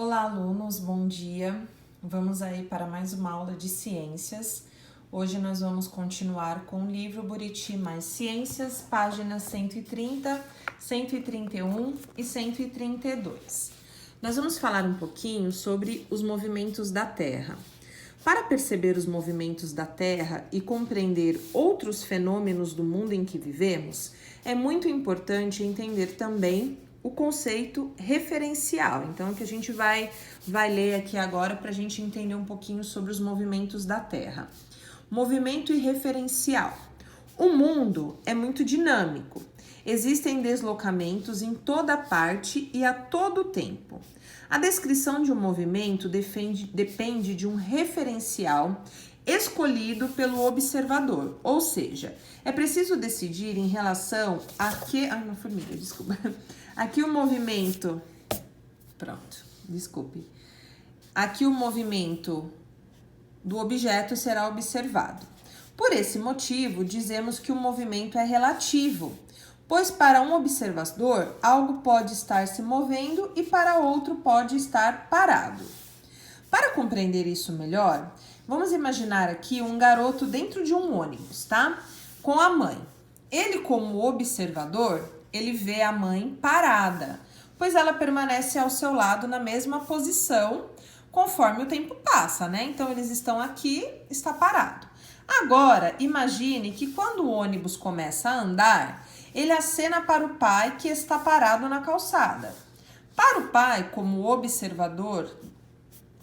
Olá, alunos, bom dia. Vamos aí para mais uma aula de ciências. Hoje nós vamos continuar com o livro Buriti mais Ciências, páginas 130, 131 e 132. Nós vamos falar um pouquinho sobre os movimentos da Terra. Para perceber os movimentos da Terra e compreender outros fenômenos do mundo em que vivemos, é muito importante entender também o conceito referencial. Então, é o que a gente vai ler aqui agora para a gente entender um pouquinho sobre os movimentos da Terra. Movimento e referencial. O mundo é muito dinâmico. Existem deslocamentos em toda parte e a todo tempo. A descrição de um movimento depende de um referencial escolhido pelo observador, ou seja, é preciso decidir em relação a que... Ai, uma formiga, desculpa. Aqui o movimento... Pronto, desculpe. Aqui o movimento do objeto será observado. Por esse motivo, dizemos que o movimento é relativo, pois para um observador, algo pode estar se movendo e para outro pode estar parado. Para compreender isso melhor, vamos imaginar aqui um garoto dentro de um ônibus, tá? Com a mãe. Ele, como observador, ele vê a mãe parada, pois ela permanece ao seu lado na mesma posição conforme o tempo passa, né? Então, eles estão aqui, está parado. Agora, imagine que quando o ônibus começa a andar, ele acena para o pai que está parado na calçada. Para o pai, como observador,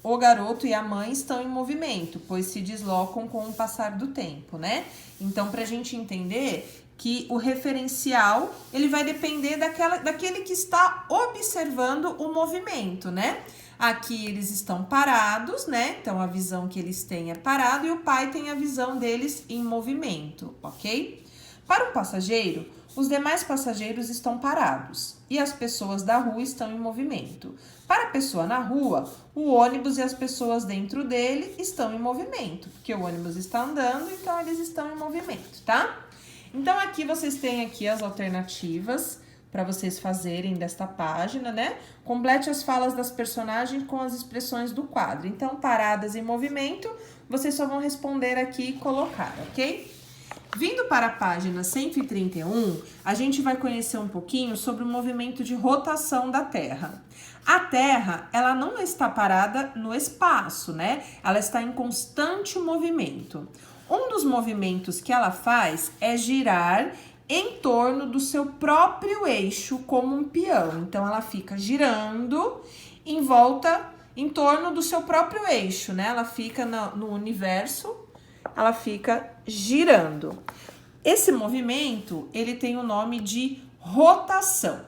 o garoto e a mãe estão em movimento, pois se deslocam com o passar do tempo, né? Então, para a gente entender que o referencial, ele vai depender daquele que está observando o movimento, né? Aqui eles estão parados, né? Então, a visão que eles têm é parado e o pai tem a visão deles em movimento, ok? Para o passageiro, os demais passageiros estão parados e as pessoas da rua estão em movimento. Para a pessoa na rua, o ônibus e as pessoas dentro dele estão em movimento, porque o ônibus está andando, então eles estão em movimento, tá? Então, aqui vocês têm aqui as alternativas para vocês fazerem desta página, né? Complete as falas das personagens com as expressões do quadro. Então, paradas em movimento, vocês só vão responder aqui e colocar, ok? Vindo para a página 131, a gente vai conhecer um pouquinho sobre o movimento de rotação da Terra. A Terra, ela não está parada no espaço, né? Ela está em constante movimento. Um dos movimentos que ela faz é girar em torno do seu próprio eixo como um peão. Então, ela fica girando em volta, em torno do seu próprio eixo, né? Ela fica no universo, ela fica girando. Esse movimento, ele tem o nome de rotação.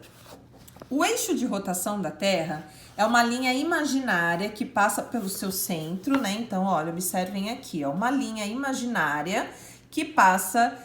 O eixo de rotação da Terra é uma linha imaginária que passa pelo seu centro, né? Então, olha, observem aqui, ó, uma linha imaginária que passa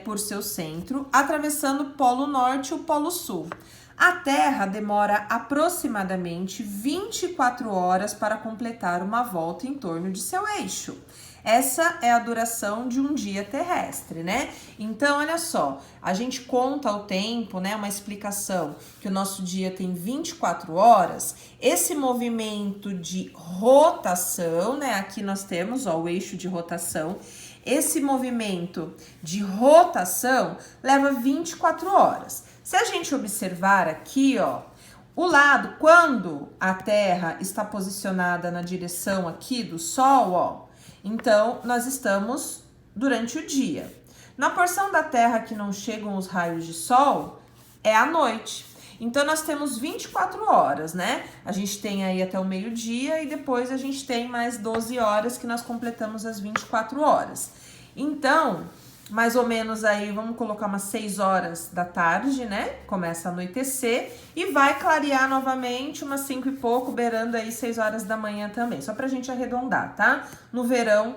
por seu centro, atravessando o Polo Norte e o Polo Sul. A Terra demora aproximadamente 24 horas para completar uma volta em torno de seu eixo. Essa é a duração de um dia terrestre, né? Então, olha só, a gente conta o tempo, né? Uma explicação que o nosso dia tem 24 horas. Esse movimento de rotação, né? Aqui nós temos, ó, o eixo de rotação. Esse movimento de rotação leva 24 horas. Se a gente observar aqui, ó, o lado, quando a Terra está posicionada na direção aqui do Sol, ó, então, nós estamos durante o dia. Na porção da Terra que não chegam os raios de sol, é a noite. Então, nós temos 24 horas, né? A gente tem aí até o meio-dia e depois a gente tem mais 12 horas que nós completamos as 24 horas. Então, mais ou menos aí, vamos colocar umas 6 horas da tarde, né? Começa a anoitecer e vai clarear novamente umas 5 e pouco, beirando aí 6 horas da manhã também, só pra gente arredondar, tá? No verão,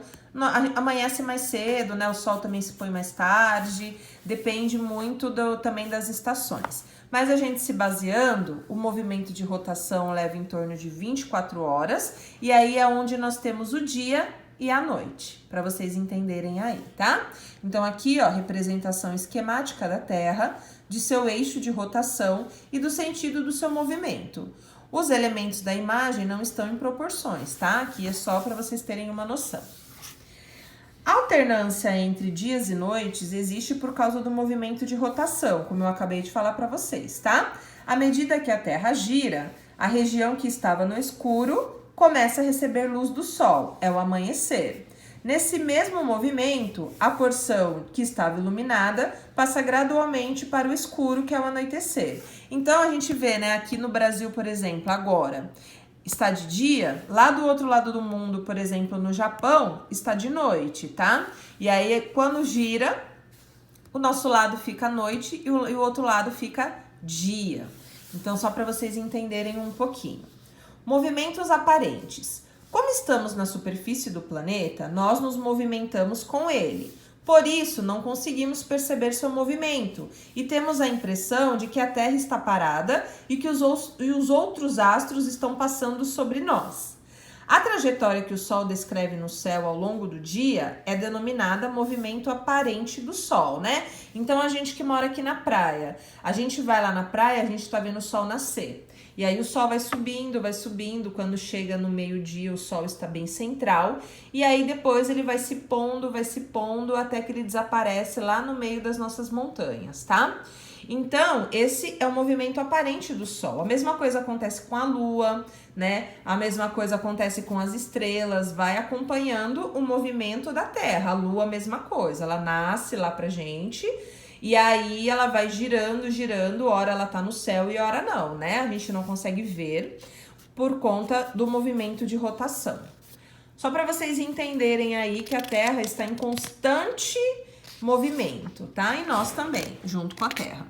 amanhece mais cedo, né? O sol também se põe mais tarde, depende muito também das estações. Mas a gente se baseando, o movimento de rotação leva em torno de 24 horas, e aí é onde nós temos o dia e a noite, para vocês entenderem aí, tá? Então, aqui, ó, representação esquemática da Terra, de seu eixo de rotação e do sentido do seu movimento. Os elementos da imagem não estão em proporções, tá? Aqui é só para vocês terem uma noção. A alternância entre dias e noites existe por causa do movimento de rotação, como eu acabei de falar para vocês, tá? À medida que a Terra gira, a região que estava no escuro começa a receber luz do Sol, é o amanhecer. Nesse mesmo movimento, a porção que estava iluminada passa gradualmente para o escuro, que é o anoitecer. Então, a gente vê, né, aqui no Brasil, por exemplo, agora, está de dia, lá do outro lado do mundo, por exemplo, no Japão, está de noite, tá? E aí, quando gira, o nosso lado fica noite e o outro lado fica dia. Então, só para vocês entenderem um pouquinho. Movimentos aparentes. Como estamos na superfície do planeta, nós nos movimentamos com ele. Por isso, não conseguimos perceber seu movimento e temos a impressão de que a Terra está parada e que os outros astros estão passando sobre nós. A trajetória que o Sol descreve no céu ao longo do dia é denominada movimento aparente do Sol, né? Então, a gente que mora aqui na praia, a gente vai lá na praia, a gente está vendo o Sol nascer. E aí o Sol vai subindo, quando chega no meio-dia o Sol está bem central, e aí depois ele vai se pondo até que ele desaparece lá no meio das nossas montanhas, tá? Então, esse é o movimento aparente do Sol. A mesma coisa acontece com a Lua, né? A mesma coisa acontece com as estrelas, vai acompanhando o movimento da Terra. A Lua, a mesma coisa, ela nasce lá pra gente, e aí ela vai girando, hora ela tá no céu e hora não, né? A gente não consegue ver por conta do movimento de rotação. Só para vocês entenderem aí que a Terra está em constante movimento, tá? E nós também, junto com a Terra.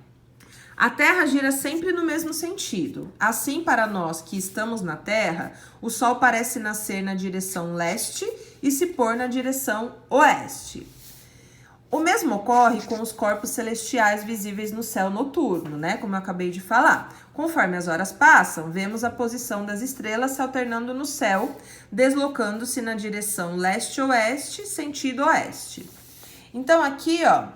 A Terra gira sempre no mesmo sentido. Assim, para nós que estamos na Terra, o Sol parece nascer na direção leste e se pôr na direção oeste. O mesmo ocorre com os corpos celestiais visíveis no céu noturno, né? Como eu acabei de falar. Conforme as horas passam, vemos a posição das estrelas se alternando no céu, deslocando-se na direção leste-oeste, sentido oeste. Então, aqui, ó,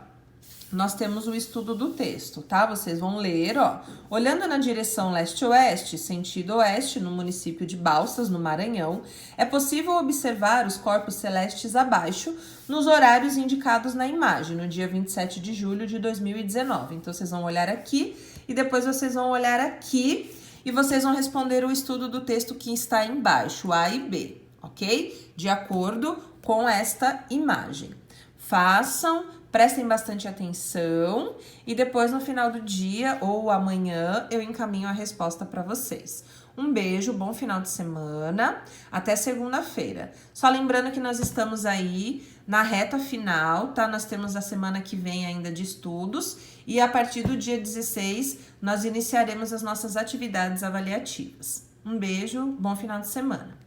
nós temos o estudo do texto, tá? Vocês vão ler, ó. Olhando na direção leste-oeste, sentido oeste, no município de Balsas, no Maranhão, é possível observar os corpos celestes abaixo, nos horários indicados na imagem, no dia 27 de julho de 2019. Então, vocês vão olhar aqui e depois vocês vão olhar aqui e vocês vão responder o estudo do texto que está embaixo, A e B, ok? De acordo com esta imagem. Façam, prestem bastante atenção e depois no final do dia ou amanhã eu encaminho a resposta para vocês. Um beijo, bom final de semana, até segunda-feira. Só lembrando que nós estamos aí na reta final, tá? Nós temos a semana que vem ainda de estudos e a partir do dia 16 nós iniciaremos as nossas atividades avaliativas. Um beijo, bom final de semana.